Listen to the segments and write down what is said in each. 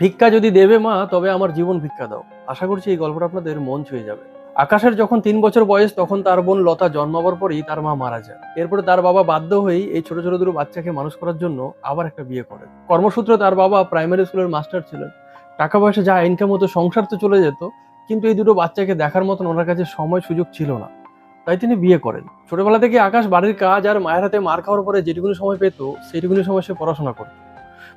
ভিক্ষা যদি দেবে মা, তবে আমার জীবন ভিক্ষা দাও। আশা করছি এই গল্পটা আপনাদের মন ছুঁয়ে যাবে। আকাশের যখন 3 বছর বয়স, তখন তার বোন লতা জন্মাবার পরেই তার মা মারা যায়। এরপরে তার বাবা বাধ্য হয়েই এই ছোট ছোট দুটো বাচ্চাকে মানুষ করার জন্য আবার একটা বিয়ে করেন। কর্মসূত্রে তার বাবা প্রাইমারি স্কুলের মাস্টার ছিলেন। টাকা পয়সা যা ইনকাম হতো সংসার তো চলে যেত, কিন্তু এই দুটো বাচ্চাকে দেখার মতন ওনার কাছে সময় সুযোগ ছিল না। তাই তিনি বিয়ে করেন। ছোটবেলা থেকে আকাশ বাড়ির কাজ আর মায়ের হাতে মার খাওয়ার পরে যেটুকুনি সময় পেত, সেইটুকুনি সময় সে পড়াশোনা করত।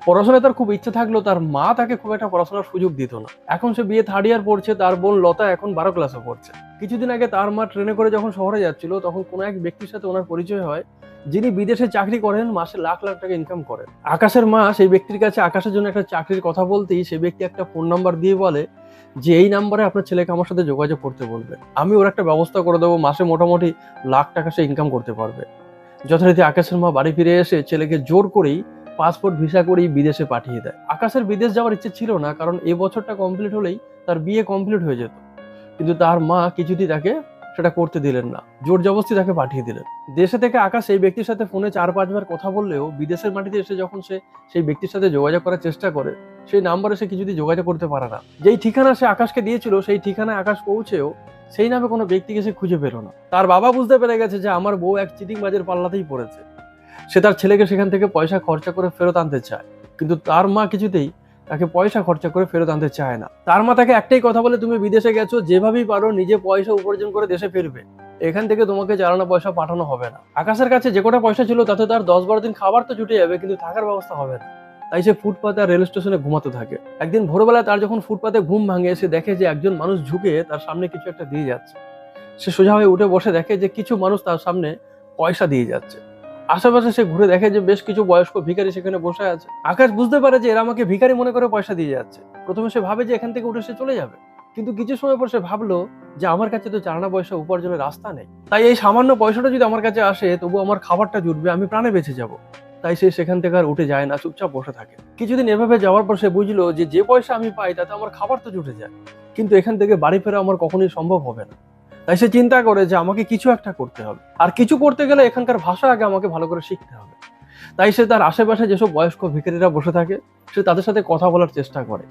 পড়াশোনায় তার খুব ইচ্ছে থাকলেও তার মা তাকে খুব একটা পড়াশোনার সুযোগ দিত না। এখন সে বিয়ে 3rd ইয়ার পড়ছে, তার বোন লতা এখন 12 ক্লাসে পড়ছে। কিছুদিন আগে তার মা ট্রেনে করে যখন শহরে যাচ্ছিল, তখন কোনো এক ব্যক্তির সাথে ওনার পরিচয় হয়, যিনি বিদেশে চাকরি করেন, মাসে লাখ লাখ টাকা ইনকাম করেন। আকাশের মা সেই ব্যক্তির কাছে আকাশের জন্য একটা চাকরির কথা বলতেই সেই ব্যক্তি একটা ফোন নাম্বার দিয়ে বলে যে এই নাম্বারে আপনার ছেলেকে আমার সাথে যোগাযোগ করতে বলবে, আমি ওর একটা ব্যবস্থা করে দেবো, মাসে মোটামুটি লাখ টাকা সে ইনকাম করতে পারবে। যথারীতি আকাশের মা বাড়ি ফিরে এসে ছেলেকে জোর করেই পাসপোর্ট ভিসা করেই বিদেশে পাঠিয়ে দেয়। আকাশের বিদেশ যাওয়ার ইচ্ছে ছিল না, কারণ এই বছরটা কমপ্লিট হলেই তার বিয়ে কমপ্লিট হয়ে যেত। কিন্তু তার মা কিছুতেই তাকে সেটা করতে দিলেন না, জোর জবরদস্তি তাকে পাঠিয়ে দিলেন। দেশে থেকে আকাশ সেই ব্যক্তির সাথে ফোনে 4-5 বার কথা বললেও বিদেশের মাটিতে এসে যখন সে সেই ব্যক্তির সাথে যোগাযোগ করার চেষ্টা করে, সেই নাম্বারে সে কিছুতেই যোগাযোগ করতে পারে না। যেই ঠিকানা সে আকাশকে দিয়েছিল, সেই ঠিকানায় আকাশ পৌঁছেও সেই নামে কোনো ব্যক্তিকে সে খুঁজে পেল না। তার বাবা বুঝতে পেরে গেছে যে আমার বউ এক চিটিংবাজের পাল্লাতেই পড়েছে। সে তার ছেলেকে সেখান থেকে পয়সা খরচা করে ফেরত আনতে চায়, কিন্তু তার মা কিছুতেই তাকে পয়সা খরচা করে ফেরত আনতে চায় না। তার মা তাকে একটাই কথা বলে, তুমি বিদেশে গেছো, যেভাবেই পারো নিজে পয়সা উপার্জন করে দেশে ফিরবে, এখান থেকে তোমাকে চালানো পয়সা পাঠানো হবে না। আকাশের কাছে যে কটা পয়সা ছিল তাতে তার 10-12 দিন খাবার তো জুটে যাবে, কিন্তু থাকার ব্যবস্থা হবে না। তাই সে ফুটপাতে আর রেল স্টেশনে ঘুমাতে থাকে। একদিন ভোরবেলায় তার যখন ফুটপাতে ঘুম ভাঙে, সে দেখে যে একজন মানুষ ঝুঁকে তার সামনে কিছু একটা দিয়ে যাচ্ছে। সে সোজা হয়ে উঠে বসে দেখে যে কিছু মানুষ তার সামনে পয়সা দিয়ে যাচ্ছে। আশেপাশে সে ঘুরে দেখে যে বেশ কিছু বয়স্ক ভিখারি সেখানে বসে আছে। আকাশ বুঝতে পারে যে এরা আমাকে ভিখারি মনে করে পয়সা দিয়ে যাচ্ছে। প্রথমে সে ভাবে যে এখান থেকে উঠে সে চলে যাবে, কিন্তু কিছু সময় পর সে ভাবলো যে আমার কাছে তো চালানা পয়সা উপার্জনের রাস্তা নেই। তাই এই সামান্য পয়সাটা যদি আমার কাছে আসে, তবু আমার খাবারটা জুটবে, আমি প্রাণে বেঁচে যাব। তাই সে সেখান থেকে আর উঠে যায় না, চুপচাপ বসে থাকে। কিছুদিন এভাবে যাওয়ার পর সে বুঝলো যে পয়সা আমি পাই তাতে আমার খাবার তো জুটে যায়, কিন্তু এখান থেকে বাড়ি ফেরা আমার কখনোই সম্ভব হবে না। তাই সে চিন্তা করে যে আমাকে কিছু একটা করতে হবে, আর কিছু করতে গেলে এখানকার ভাষা আগে আমাকে ভালো করে শিখতে হবে। তাই সে তার আশেপাশে যেসব বয়স্ক ভিখারিরা বসে থাকে, সে তাদের সাথে কথা বলার চেষ্টা করে।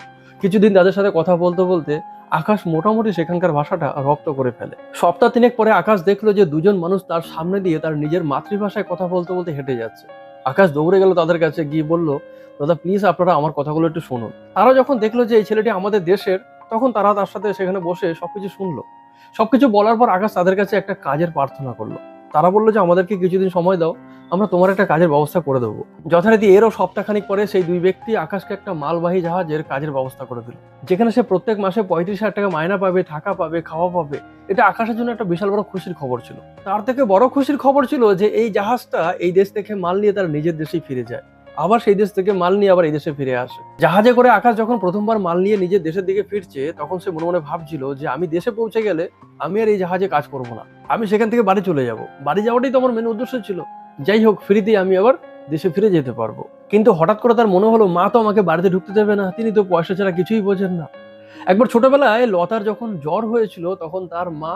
কিছুদিন তাদের সাথে কথা বলতে বলতে আকাশ মোটামুটি সেখানকার ভাষাটা রপ্ত করে ফেলে। সপ্তাহ 3 পরে আকাশ দেখলো যে দুজন মানুষ তার সামনে দিয়ে তার নিজের মাতৃভাষায় কথা বলতে বলতে হেঁটে যাচ্ছে। আকাশ দৌড়ে গেল তাদের কাছে, গিয়ে বলল, দাদা প্লিজ আপনারা আমার কথাগুলো একটু শুনুন। তারা যখন দেখলো যে এই ছেলেটি আমাদের দেশের, তখন তারা তার সাথে সেখানে বসে সবকিছু শুনলো। সবকিছু বলার পর আকাশ তাদের কাছে একটা কাজের প্রার্থনা করলো। তারা বললো যে আমাদেরকে কিছুদিন সময় দাও, আমরা তোমার একটা কাজের ব্যবস্থা করে দেবো। যথারীতি এরও সপ্তাহখানিক পরে সেই দুই ব্যক্তি আকাশকে একটা মালবাহী জাহাজের কাজের ব্যবস্থা করে দিল, যেখানে সে প্রত্যেক মাসে 35,000 টাকা মাইনা পাবে, থাকা পাবে, খাওয়া পাবে। এটা আকাশের জন্য একটা বিশাল বড় খুশির খবর ছিল। তার থেকে বড় খুশির খবর ছিল যে এই জাহাজটা এই দেশ থেকে মাল নিয়ে তার নিজের দেশেই ফিরে যায়, আবার সেই দেশ থেকে মাল নিয়ে আবার এই দেশে ফিরে আসে। জাহাজে করে আকাশ যখন প্রথমবার মাল নিয়ে নিজের দেশের দিকে ফিরছে, তখন সে মনে মনে ভাবছিল যে আমি দেশে পৌঁছে গেলে আমি আর এই জাহাজে কাজ করব না, আমি সেখান থেকে বাড়ি চলে যাব। বাড়ি যাওয়াটাই তো আমার মেন উদ্দেশ্য ছিল। যাই হোক, ফ্রিতেই আমি আবার দেশে ফিরে যেতে পারবো। কিন্তু হঠাৎ করে তার মনে হলো, মা তো আমাকে বাড়িতে ঢুকতে দেবে না, তিনি তো পয়সা ছাড়া কিছুই বোঝেন না। একবার ছোটবেলায় লতার যখন জ্বর হয়েছিল, তখন তার মা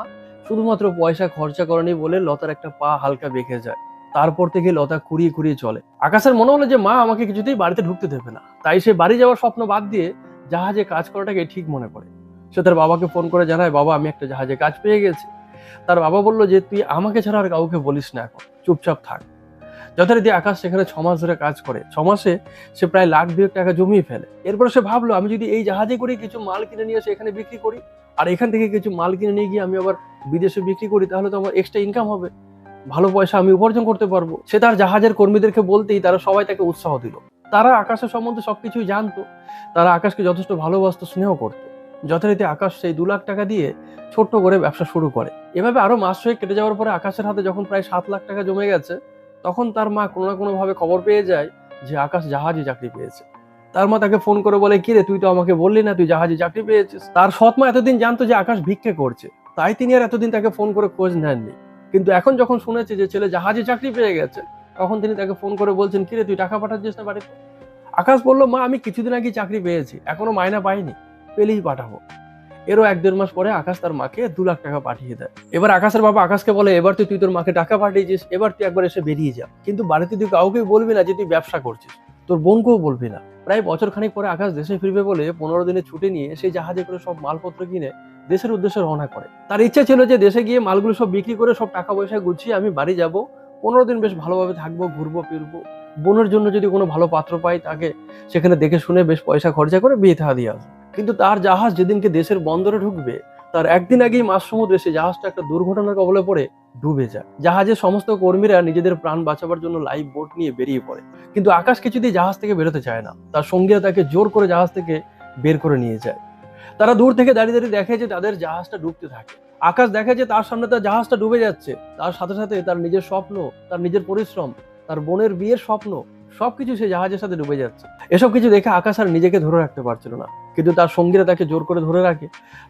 শুধুমাত্র পয়সা খরচা করেনি বলে লতার একটা পা হালকা বেঁকে যায়। তারপর থেকে লতা খুঁড়িয়ে খুঁড়িয়ে চলে। আকাশের মনে হলো যে মা আমাকে কিছুতেই বাড়িতে ঢুকতে দেবে না, তাই সে বাড়ি যাওয়ার স্বপ্ন বাদ দিয়ে জাহাজে কাজ করাটাকে ঠিক মনে করে। সে তার বাবাকে ফোন করে জানায়, বাবা আমি একটা জাহাজে কাজ পেয়ে গেছি। তার বাবা বললো যে তুই আমাকে ছাড়া আর কাউকে বলিস না, এখন চুপচাপ থাক। যথারীতি আকাশ সেখানে 6 মাস ধরে কাজ করে। 6 মাসে সে প্রায় লাখ 2 টাকা জমিয়ে ফেলে। এরপরে সে ভাবলো, আমি যদি এই জাহাজে করে কিছু মাল কিনে নিয়ে এসে এখানে বিক্রি করি, আর এখান থেকে কিছু মাল কিনে নিয়ে গিয়ে আমি আবার বিদেশে বিক্রি করি, তাহলে তো আমার এক্সট্রা ইনকাম হবে, ভালো পয়সা আমি উপার্জন করতে পারবো। সে তার জাহাজের কর্মীদেরকে বলতেই তারা সবাই তাকে উৎসাহ দিল। তারা আকাশের সম্বন্ধে সবকিছুই জানতো, তারা আকাশকে যথেষ্ট ভালোবাসতো, স্নেহ করতো। যথারীতি আকাশ সেই 2 লাখ টাকা দিয়ে ছোট্ট করে ব্যবসা শুরু করে। এভাবে আরো মাস 6 কেটে যাওয়ার পরে আকাশের হাতে যখন প্রায় 7 লাখ টাকা জমে গেছে, তখন তার মা কোনো না কোনো ভাবে খবর পেয়ে যায় যে আকাশ জাহাজে চাকরি পেয়েছে। তার মা তাকে ফোন করে বলে, কিরে তুই তো আমাকে বললি না তুই জাহাজে চাকরি পেয়েছিস। তার সৎ মা এতদিন জানতো যে আকাশ ভিক্ষে করছে, তাই তিনি আর এতদিন তাকে ফোন করে খোঁজ নেননি। কিন্তু এখন যখন শুনেছে যে ছেলে জাহাজে চাকরি পেয়ে গেছে, তখন তিনি তাকে ফোন করে বলছেন, কিরে তুই টাকা পাঠাচ্ছিস না বাড়িতে? আকাশ বলল, মা আমি কিছুদিন আগে চাকরি পেয়েছি, এখনো মাইনা পাইনি, পেলেই পাঠাবো। এরও 1-1.5 মাস পরে আকাশ তার মাকে 2 লাখ টাকা পাঠিয়ে দেয়। এবার আকাশের বাবা আকাশকে বলে, এবার তুই তোর মাকে টাকা পাঠিয়েছিস, এবার তুই একবার এসে বেরিয়ে যা, কিন্তু বাড়িতে তুই কাউকেই বলবি না যে তুই ব্যবসা করছিস, তোর বোনকেও বলবি না। প্রায় বছর খানিক পরে আকাশ দেশে ফিরবে বলে 15 দিনের ছুটি নিয়ে সেই জাহাজে করে সব মালপত্র কিনে দেশের উদ্দেশ্যে রওনা করে। তার ইচ্ছা ছিল যে দেশে গিয়ে মালগুলো সব বিক্রি করে সব টাকা পয়সা গুছিয়ে আমি বাড়ি যাব, 15 দিন বেশ ভালোভাবে থাকবো, ঘুরবো ফিরবো, বোনের জন্য যদি কোনো ভালো পাত্র পাই তাকে সেখানে দেখে শুনে বেশ পয়সা খরচা করে বিয়ে থা দিয়ে আসবো। কিন্তু তার জাহাজ যেদিনকে দেশের বন্দরে ঢুকবে তার একদিন আগেই মাঝ সমুদ্রে সে জাহাজটা একটা দুর্ঘটনার কবলে পড়ে ডুবে যায়। জাহাজের সমস্ত কর্মীরা নিজেদের প্রাণ বাঁচাবার জন্য লাইফ বোট নিয়ে বেরিয়ে পড়ে, কিন্তু আকাশ কিছুতেই জাহাজ থেকে বেরোতে চায় না। তার সঙ্গীরা তাকে জোর করে জাহাজ থেকে বের করে নিয়ে যায়। তারা দূর থেকে দাঁড়িয়ে দাঁড়িয়ে দেখে যে তাদের জাহাজটা ডুবতে থাকে। আকাশ দেখে যে তার সামনে তার জাহাজটা ডুবে যাচ্ছে, তার সাথে সাথে তার নিজের স্বপ্ন, তার নিজের পরিশ্রম, তার বোনের বিয়ের স্বপ্ন সবকিছু সে জাহাজের সাথে ডুবে যাচ্ছে। এসব কিছু দেখে আকাশ আর নিজেকে ধরে রাখতে পারছিল না, কিন্তু তার সঙ্গীরা তাকে জোর করে ধরে রাখে।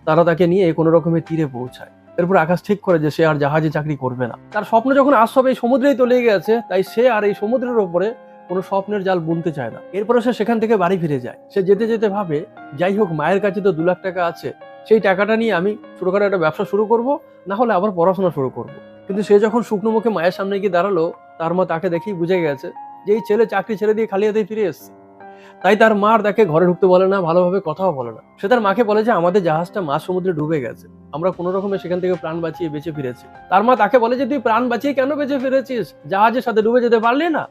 তারা তাকে নিয়ে কোনো রকমের তীরে পৌঁছায়। এরপর আকাশ ঠিক করে যে সে আর জাহাজে চাকরি করবে না। তার স্বপ্ন যখন আজ সব এই সমুদ্রেই তো লেগে গেছে, তাই সে আর এই সমুদ্রের ওপরে কোনো স্বপ্নের জাল বুনতে চায় না। এরপরে সে সেখান থেকে বাড়ি ফিরে যায়। সে যেতে যেতে ভাবে, যাই হোক মায়ের কাছে তো 2 লাখ টাকা আছে, সেই টাকাটা নিয়ে আমি ছোটখাটো একটা ব্যবসা শুরু করব, না হলে আবার পড়াশোনা শুরু করব। কিন্তু সে যখন শুকনো মুখে মায়ের সামনে গিয়ে দাঁড়ালো, তার মা তাকে দেখেই বুঝে গেছে যে এই ছেলে চাকরি ছেড়ে দিয়ে খালি হাতেই ফিরে এসছে। তাই তার মা আর তাকে ঘরে ঢুকতে বলে না, ভালোভাবে কথাও বলে না। সে তার মাকে বলে যে আমাদের জাহাজটা মাঝ সমুদ্রে ডুবে গেছে, আমরা কোনো রকমে সেখান থেকে প্রাণ বাঁচিয়ে বেঁচে ফিরেছি। তার মা তাকে বলে যে তুই প্রাণ বাঁচিয়ে কেন বেঁচে ফিরেছিস? জাহাজের সাথে ডুবে যেতে পারলি না?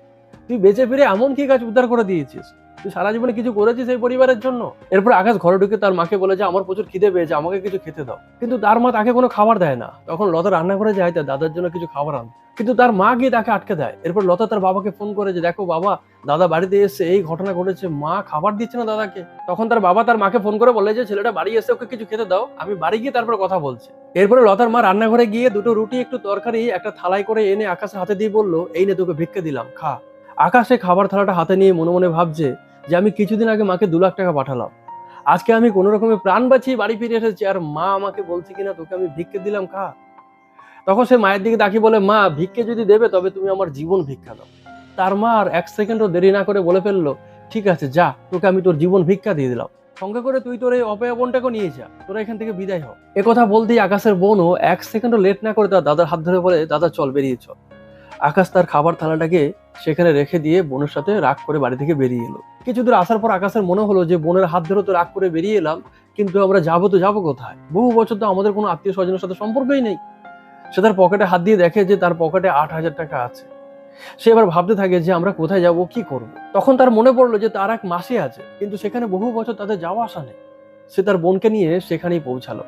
তুই বেঁচে ফিরে এমন কি কাজ উদ্ধার করে দিয়েছিস? তুই সারা জীবনে কিছু করেছিস এই পরিবারের জন্য? এরপর আকাশ ঘরে ঢুকে তার মাকে বলে যে আমার প্রচুর খিদে পেয়েছে, আমাকে কিছু খেতে দাও। কিন্তু তার মা তাকে কোনো খাবার দেয় না। তখন লতা রান্না করে যায় তার দাদার জন্য কিছু খাবার আনতে, কিন্তু তার মা গিয়ে তাকে আটকে দেয়। এরপর লতা তার বাবাকে ফোন করে যে দেখো বাবা, দাদা বাড়িতে এসে এই ঘটনা ঘটেছে, মা খাবার দিচ্ছে না দাদাকে। তখন তার বাবা তার মাকে ফোন করে বলে যে ছেলেটা বাড়ি এসে ওকে কিছু খেতে দাও, আমি বাড়ি গিয়ে তারপর কথা বলছি। এরপরে লতার মা রান্নাঘরে গিয়ে 2টো রুটি একটু তরকারি একটা থালায় করে এনে আকাশের হাতে দিয়ে বললো, এই নে তোকে ভিক্ষে দিলাম, খা। আকাশে খাবার থালাটা হাতে নিয়ে মনে মনে ভাবছে যে আমি কিছুদিন আগে মাকে 2 লাখ টাকা পাঠালাম, আজকে আমি কোনো রকমে প্রাণ বাঁচিয়ে বাড়ি ফিরে এসেছি, আর মা আমাকে বলছে কিনা তোকে আমি ভিক্ষে দিলাম, খা। তখন সে মায়ের দিকে তাকিয়ে বলে, মা ভিক্ষে যদি দেবে তবে তুমি আমার জীবন ভিক্ষা দাও। তার মা আর 1 সেকেন্ডও দেরি না করে বলে ফেললো, ঠিক আছে যা, তোকে আমি তোর জীবন ভিক্ষা দিয়ে দিলাম, সঙ্গে করে তুই তোর এই অপয়া বোনটাকে নিয়ে যা, তোরা এখান থেকে বিদায় হ। কথা বলতেই আকাশের বোনও 1 সেকেন্ডও লেট না করে তার দাদার হাত ধরে বলে, দাদা চল বেরিয়ে চল। আকাশ তার খাবার থালাটাকে সেখানে রেখে দিয়ে বোনের সাথে রাগ করে বাড়ি থেকে বেরিয়ে এলো। কিছু দূর আসার পর আকাশের মনে হলো যে বোনের হাত ধরে তো রাগ করে বেরিয়ে এলাম, কিন্তু আমরা যাবো কোথায়? বহু বছর তো আমাদের কোনো আত্মীয় স্বজনের সাথে সম্পর্কই নেই। সে তার পকেটে হাত দিয়ে দেখে যে তার পকেটে 8,000 টাকা আছে। সে এবার ভাবতে থাকে যে আমরা কোথায় যাব, কি করব। তখন তার মনে পড়লো যে তার এক মাসি আছে, কিন্তু সেখানে বহু বছর তাদের যাওয়া আসা নেই। সে তার বোনকে নিয়ে সেখানেই পৌঁছালো।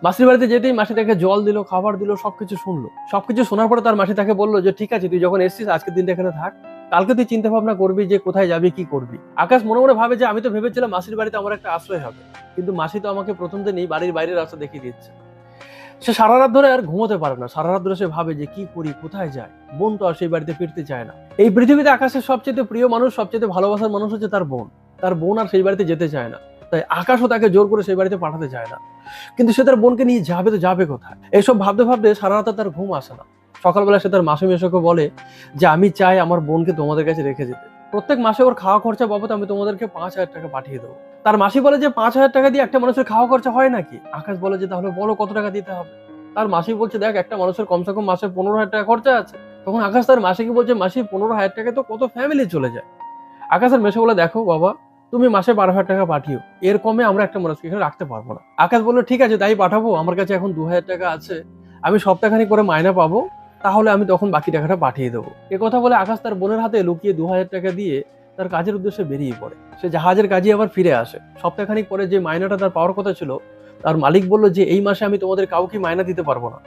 মাসির বাড়িতে যেতেই মাসি তাকে জল দিল, খাবার দিল, সবকিছু শুনলো। সবকিছু শোনার পরে তার মাসি তাকে বললো যে ঠিক আছে, তুই যখন এসেছিস আজকের দিনটা এখানে থাক, কালকে তুই চিন্তা ভাবনা করবি যে কোথায় যাবি, কি করবি। আকাশ মনে মনে ভাবে যে আমি তো ভেবেছিলাম মাসির বাড়িতে আমার একটা আশ্রয় হবে, কিন্তু মাসি তো আমাকে প্রথম দিনই বাড়ির বাইরের রাস্তা দেখিয়ে দিচ্ছে। সে সারা রাত ধরে আর ঘুমোতে পারে না। সারা রাত ধরে সে ভাবে যে কি করি, কোথায় যায়। বোন তো আর সেই বাড়িতে ফিরতে চায় না। এই পৃথিবীতে আকাশের সবচেয়ে প্রিয় মানুষ, সবচেয়ে ভালোবাসার মানুষ হচ্ছে তার বোন। তার বোন আর সেই বাড়িতে যেতে চায় না, তাই আকাশও তাকে জোর করে সেই বাড়িতে পাঠাতে চায় না। কিন্তু সে তার বোনকে নিয়ে যাবে তো যাবে কোথায়? এইসব ভাবতে ভাবতে সারা রাত তার ঘুম আসে না। সকালবেলা সে তার মাসি মেশোকে বলে যে আমি চাই আমার বোনকে তোমাদের কাছে রেখে যেতে, প্রত্যেক মাসে ওর খাওয়া খরচা বাবদ আমি তোমাদেরকে 5,000 টাকা পাঠিয়ে দেবো। তার মাসি বলে যে 5,000 টাকা দিয়ে একটা মানুষের খাওয়া খরচা হয় নাকি? আকাশ বলে যে তাহলে বলো কত টাকা দিতে হবে। তার মাসি বলছে দেখ, একটা মানুষের কমসে কম মাসে 15,000 টাকা খরচা আছে। তখন আকাশ তার মাসিকে বলছে, মাসি 15,000 টাকা তো কত ফ্যামিলি চলে যায়। আকাশের মেশো বলে, দেখো বাবা, তুমি মাসে 12,000 টাকা পাঠিও, এর কমে আমরা একটা মানুষকে এখানে রাখতে পারবো না। আকাশ বললো ঠিক আছে তাই পাঠাবো, আমার কাছে এখন 2,000 টাকা আছে, আমি সপ্তাহখানি করে মাইনা পাবো, তাহলে আমি তখন বাকি টাকাটা পাঠিয়ে দেবো। কথা বলে আকাশ তার বোনের হাতে লুকিয়ে 2,000 টাকা দিয়ে তার কাজের উদ্দেশ্যে বেরিয়ে পড়ে। সে জাহাজের কাজে আবার ফিরে আসে। সপ্তাহখানিক পরে যে মাইনাটা তার পাওয়ার কথা ছিল, তার মালিক বলল যে এই মাসে আমি তোমাদের কাউকে মাইনা দিতে পারবো না।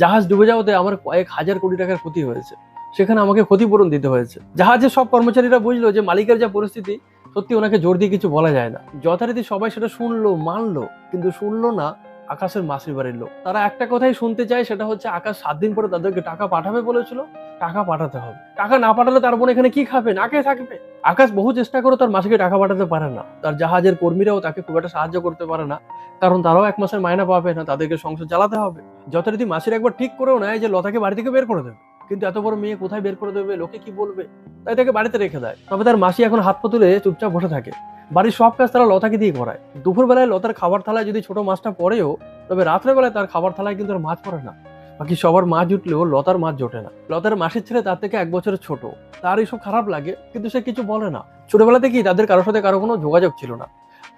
জাহাজ ডুবে যাওয়াতে আমার কয়েক হাজার কোটি টাকার ক্ষতি হয়েছে, সেখানে আমাকে ক্ষতিপূরণ দিতে হয়েছে। জাহাজের সব কর্মচারীরা বুঝলো যে মালিকের যা পরিস্থিতি, সত্যি ওনাকে জোর দিয়ে কিছু বলা যায় না। যথারীতি সবাই সেটা শুনলো, মানলো, কিন্তু শুনলো না আকাশের মাসির বাড়ির লোক। তারা একটা কথাই শুনতে চায়, সেটা হচ্ছে আকাশ 7 দিন পরে তাদেরকে টাকা পাঠাবে বলেছিল, টাকা পাঠাতে হবে। টাকা না পাঠালে তার বোন এখানে কি খাবে, না খেয়ে থাকবে। আকাশ বহু চেষ্টা করে তার মাসিকে টাকা পাঠাতে পারে না। তার জাহাজের কর্মীরাও তাকে খুব একটা সাহায্য করতে পারে না, কারণ তারাও 1 মাসের মাইনা পাবে না, তাদেরকে সংসার চালাতে হবে। যথারীতি মাসির একবার ঠিক করেও নেয় যে লতাকে বাড়ি থেকে বের করে দেবে, কিন্তু এত বড় মেয়ে কোথায় বের করে দেবে, লোকে কি বলবে, তাই তাকে বাড়িতে রেখে দেয়। তবে তার মাসি এখন হাত পা তুলে চুপচাপ বসে থাকে। বাড়ির সব কাজ তারা লতাকে দিয়ে করায়। দুপুর বেলায় লতার খাবার থালায় যদি ছোট মাছটা পড়েও, তবে রাত্রে বেলায় তার খাবার থালায় কিন্তু আর মাছ পড়ে না। বাকি সবার মাছ জুটলেও লতার মাছ জোটে না। লতার মাসির ছেলে তার থেকে 1 বছরের ছোট, তার এইসব খারাপ লাগে, কিন্তু সে কিছু বলে না। ছোটবেলা থেকেই তাদের কারোর সাথে কারো কোনো যোগাযোগ ছিল না,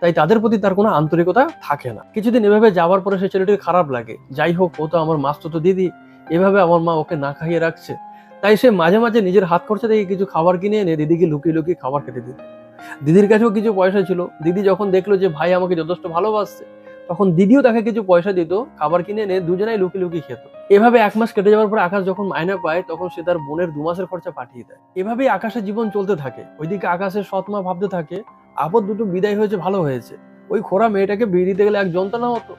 তাই তাদের প্রতি তার কোনো আন্তরিকতা থাকে না। কিছুদিন এভাবে যাওয়ার পরে সেই ছেলেটির খারাপ লাগে, যাই হোক ও তো আমার মাস্তুতো দিদি, এভাবে আমার মা ওকে না খাইয়ে রাখছে। তাই সে মাঝে মাঝে নিজের হাত খরচা থেকে কিছু খাবার কিনে এনে দিদিকে লুকিয়ে লুকিয়ে খাবার খেতে দিত। দিদির কাছেও কিছু পয়সা ছিল, দিদি যখন দেখলো যে ভাই আমাকে যথেষ্ট ভালোবাসছে, তখন দিদিও তাকে কিছু পয়সা দিত, খাবার কিনে এনে দুজনেই লুকিয়ে লুকিয়ে খেত। এভাবে 1 মাস কেটে যাওয়ার পর আকাশ যখন মাইনে পায়, তখন সে তার বোনের 2 মাসের খরচা পাঠিয়ে দেয়। এভাবেই আকাশের জীবন চলতে থাকে। ওইদিকে আকাশের সৎ মা ভাবতে থাকে আপদ দুটো বিদায় হয়েছে, ভালো হয়েছে, ওই খোড়া মেয়েটাকে বিয়ে দিতে গেলে এক যন্ত্রণা হতো,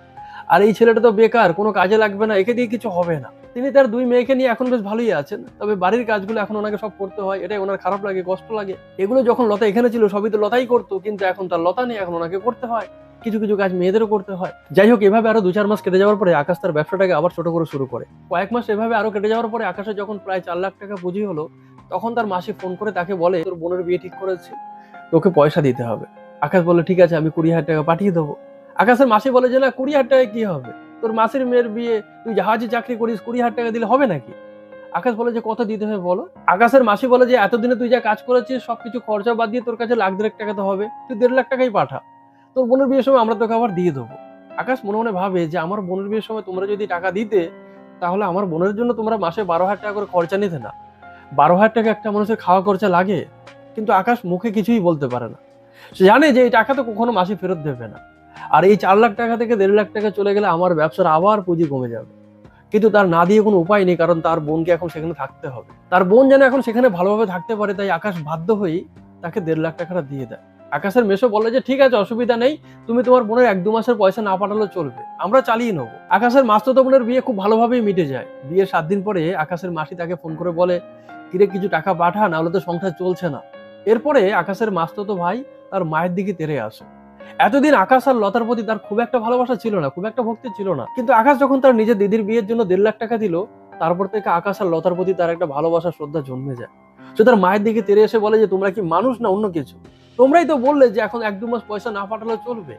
আর এই ছেলেটা তো বেকার, কোনো কাজে লাগবে না, একে দিয়ে কিছু হবে না। তিনি তার 2 মেয়েকে নিয়ে এখন বেশ ভালোই আছেন, তবে বাড়ির কাজগুলো এখন ওনাকে সব করতে হয়, এটাই ওনার খারাপ লাগে, কষ্ট লাগে। এগুলো যখন লতা এখানে ছিল সবই তো লতাই করতো, কিন্তু এখন তার লতা নেই, এখন ওনাকে করতে হয়, কিছু কিছু কাজ মেয়েদেরও করতে হয়। যাই হোক, এভাবে আরো 2-4 মাস কেটে যাওয়ার পরে আকাশ তার ব্যবসাটাকে আবার ছোট করে শুরু করে। কয়েক মাস এভাবে আরো কেটে যাওয়ার পরে আকাশের যখন প্রায় 4 লাখ টাকা পুঁজি হলো, তখন তার মাসি ফোন করে তাকে বলে তোর বোনের বিয়ে ঠিক করেছি, তোকে পয়সা দিতে হবে। আকাশ বলে ঠিক আছে, আমি 20,000 টাকা পাঠিয়ে দেবো। আকাশের মাসি বলে যে না, 20,000 টাকায় কি হবে, তোর মাসির মেয়ের বিয়ে, তুই জাহাজে চাকরি করিস, 20,000 টাকা দিলে হবে নাকি? আকাশ বলে যে কত দিতে হবে বলো। আকাশের মাসি বলে যে এতদিনে তুই যা কাজ করেছিস সবকিছু খরচা বাদ দিয়ে তোর কাছে 1,00,000 টাকা তো হবে, তুই 1.5 লাখ টাকাই পাঠা, তোর বোনের বিয়ের সময় আমরা তোকে আবার দিয়ে দেবো। আকাশ মনে মনে ভাবে যে আমার বোনের বিয়ের সময় তোমরা যদি টাকা দিতে, তাহলে আমার বোনের জন্য তোমরা মাসে 12,000 টাকা করে খরচা নিতে না। 12,000 টাকা একটা মানুষের খাওয়া খরচা লাগে, কিন্তু আকাশ মুখে কিছুই বলতে পারে না। সে জানে যে এই টাকা তো কখনো মাসি ফেরত দেবে না, আর এই 4 লাখ টাকা থেকে 1.5 লাখ টাকা চলে গেলে আমার ব্যবসার আবার পুঁজি কমে যাবে। কিন্তু তার না দিয়ে কোনো উপায় নেই, কারণ তার বোনকে এখন সেখানে থাকতে হবে, তার বোন যেন এখন সেখানে ভালোভাবে থাকতে পারে। তাই আকাশ বাধ্য হয়েই তাকে 1.5 লাখ টাকাটা দিয়ে দেয়। আকাশের মেসো বলে যে ঠিক আছে, অসুবিধা নেই, তুমি তোমার বোনের 1-2 মাসের পয়সা না পাঠালেও চলবে, আমরা চালিয়ে নেবো। আকাশের মাস্তুতো বোনের বিয়ে খুব ভালোভাবেই মিটে যায়। বিয়ের 7 দিন পরে আকাশের মাসি তাকে ফোন করে বলে কিরে কিছু টাকা পাঠা, না হলে তো সংসার চলছে না। এরপরে আকাশের মাস্তুতো ভাই তার মায়ের দিকে তেড়ে আসে। এতদিন আকাশ আর লতার প্রতি তার খুব একটা ভালোবাসা ছিল না, খুব একটা ভক্তি ছিল না, কিন্তু আকাশ যখন তার নিজের দিদির বিয়ের জন্য 1.5 লাখ টাকা দিল, তারপর থেকে আকাশ আর লতার প্রতি তার একটা ভালোবাসা শ্রদ্ধা জন্মে যায়। সে তার মায়ের দিকে তেড়ে এসে বলে যে তোমরা কি মানুষ না অন্য কিছু, তোমরাই তো বললে যে এখন 1-2 মাস পয়সা না পাঠালে চলবে,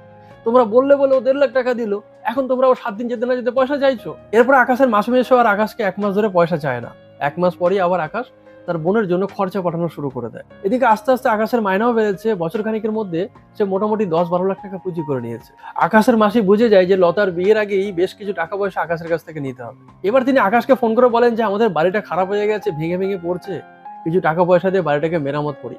তোমরা বললে বলে ও 1.5 লাখ টাকা দিল, এখন তোমরা ও 7 দিন যেতে না যেতে পয়সা চাইছো। এরপর আকাশের মাসুম এসে আর আকাশকে 1 মাস ধরে পয়সা চায় না। 1 মাস পরেই আবার আকাশ তার বোনের জন্য খরচা পাঠানো শুরু করে দেয়। এদিকে আস্তে আস্তে আকাশের মাইনাও বেড়েছে, বছর খানিকের মধ্যে সে মোটামুটি 10-12 লাখ টাকা পুঁজি করে নিয়েছে। আকাশের মাসি বুঝে যায় যে লতার বিয়ের আগেই বেশ কিছু টাকা পয়সা আকাশের কাছ থেকে নিতে হবে। এবার তিনি আকাশকে ফোন করে বলেন যে আমাদের বাড়িটা খারাপ হয়ে গেছে, ভেঙে ভেঙে পড়ছে, কিছু টাকা পয়সা দিয়ে বাড়িটাকে মেরামত করি।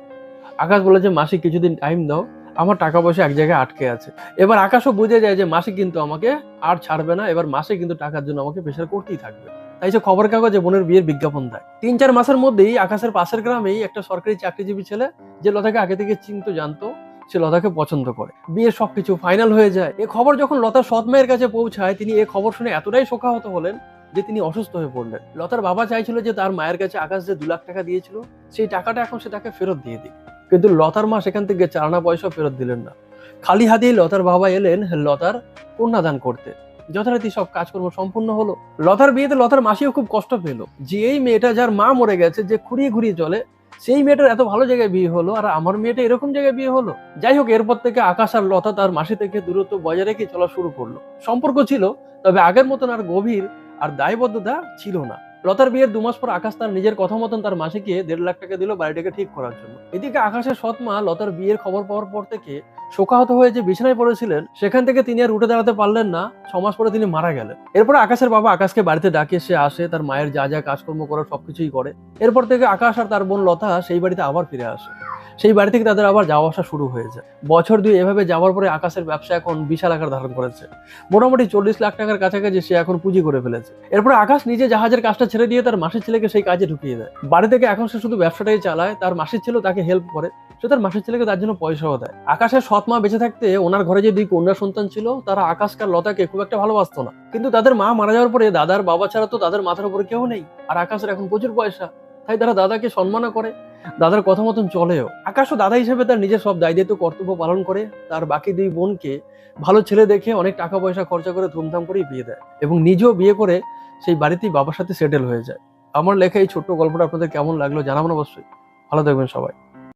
আকাশ বলে যে মাসি কিছুদিন টাইম দাও, আমার টাকা পয়সা এক জায়গায় আটকে আছে। এবার আকাশও বুঝে যায় যে মাসি কিন্তু আমাকে আর ছাড়বে না, এবার মাসে কিন্তু টাকার জন্য আমাকে প্রেশার করতেই থাকবে। তাই সে খবর কাগজে বোনের বিয়ের বিজ্ঞাপন দেয়। 3-4 মাসের মধ্যেই আকাশের পাশের গ্রামেই একটা সরকারি চাকরিজীবী ছেলে, যে লতাকে আগে থেকে চিনতো জানতো, সে লতাকে পছন্দ করে। বিয়ের সবকিছু ফাইনাল হয়ে যায়। এ খবর যখন লতার সৎ মায়ের কাছে পৌঁছায়, তিনি এ খবর শুনে এতটাই শোকাহত হলেন যে তিনি অসুস্থ হয়ে পড়লেন। লতার বাবা চাইছিল যে তার মায়ের কাছে আকাশ যে 2 লাখ টাকা দিয়েছিল, সেই টাকাটা এখন সে তাকে ফেরত দিয়ে দিক, কিন্তু লতার মা সেখান থেকে 4 আনা পয়সা ফেরত দিলেন না। খালি হাতেই লতার বাবা এলেন লতার কন্যাদান করতে। যথারীতি সব কাজকর্ম সম্পূর্ণ হলো। লতার বিয়েতে লতার মাসিও খুব কষ্ট পেল যে এই মেয়েটা যার মা মরে গেছে, যে ঘুরিয়ে ঘুরিয়ে চলে, সেই মেয়েটার এত ভালো জায়গায় বিয়ে হলো, আর আমার মেয়েটা এরকম জায়গায় বিয়ে হলো। যাই হোক, এরপর থেকে আকাশ আর লতা তার মাসি থেকে দূরত্ব বজায় রেখে চলা শুরু করলো। সম্পর্ক ছিল, তবে আগের মতন আর গভীর আর দায়বদ্ধতা ছিল না। লতার বিয়ের 2 মাস পর আকাশ তার নিজের কথা মতন তার মাসিকে 1.5 লাখ টাকা দিল বাড়িটাকে ঠিক করার জন্য। এদিকে আকাশের সৎ মা লতার বিয়ের খবর পাওয়ার পর থেকে শোকাহত হয়ে যে বিছানায় পড়েছিলেন, সেখান থেকে তিনি আর উঠে দাঁড়াতে পারলেন না। 6 মাস পরে তিনি মারা গেলেন। এরপর আকাশের বাবা আকাশকে বাড়িতে ডাকে, সে আসে, তার মায়ের যা যা কাজকর্ম করার সবকিছুই করে। এরপর থেকে আকাশ আর তার বোন লতা সেই বাড়িতে আবার ফিরে আসে। সেই বাড়ি থেকে তাদের আবার যাওয়া আসা শুরু হয়ে যায়। বছর 2 এভাবে যাওয়ার পরে আকাশের ব্যবসা এখন বিশাল আকার ধারণ করেছে। মোটামুটি 40 লাখ টাকার কাছাকাছি সে এখন পুঁজি করে ফেলেছে। এরপর আকাশ নিজে জাহাজের কাজটা ছেড়ে দিয়ে তার মাসির ছেলেকে সেই কাজে ঢুকিয়ে দেয়। বাড়ি থেকে এখন সে শুধু ব্যবসাটাই চালায়, তার মাসির ছেলেও তাকে হেল্প করে, সে তার মাসির ছেলেকে তার জন্য পয়সাও দেয়। আকাশের সৎ মা বেঁচে থাকতে ওনার ঘরে যে 2 কন্যা সন্তান ছিল, তারা আকাশকে আর লতাকে খুব একটা ভালোবাসতো না, কিন্তু তাদের মা মারা যাওয়ার পরে দাদার বাবা ছাড়া তো তাদের মাথার উপরে কেউ নেই। আর আকাশের এখন প্রচুর পয়সা, তাই তারা দাদাকে সম্মানও করে, দাদার কথা মতন চলেও। আকাশও দাদা হিসেবে তার নিজের সব দায়িত্ব কর্তব্য পালন করে, তার বাকি 2 বোনকে ভালো ছেলে দেখে অনেক টাকা পয়সা খরচা করে ধুমধাম করেই বিয়ে দেয়, এবং নিজেও বিয়ে করে সেই বাড়িতেই বাবার সাথে সেটেল হয়ে যায়। আমার লেখা এই ছোট্ট গল্পটা আপনাদের কেমন লাগলো জানাবেন অবশ্যই। ভালো থাকবেন সবাই।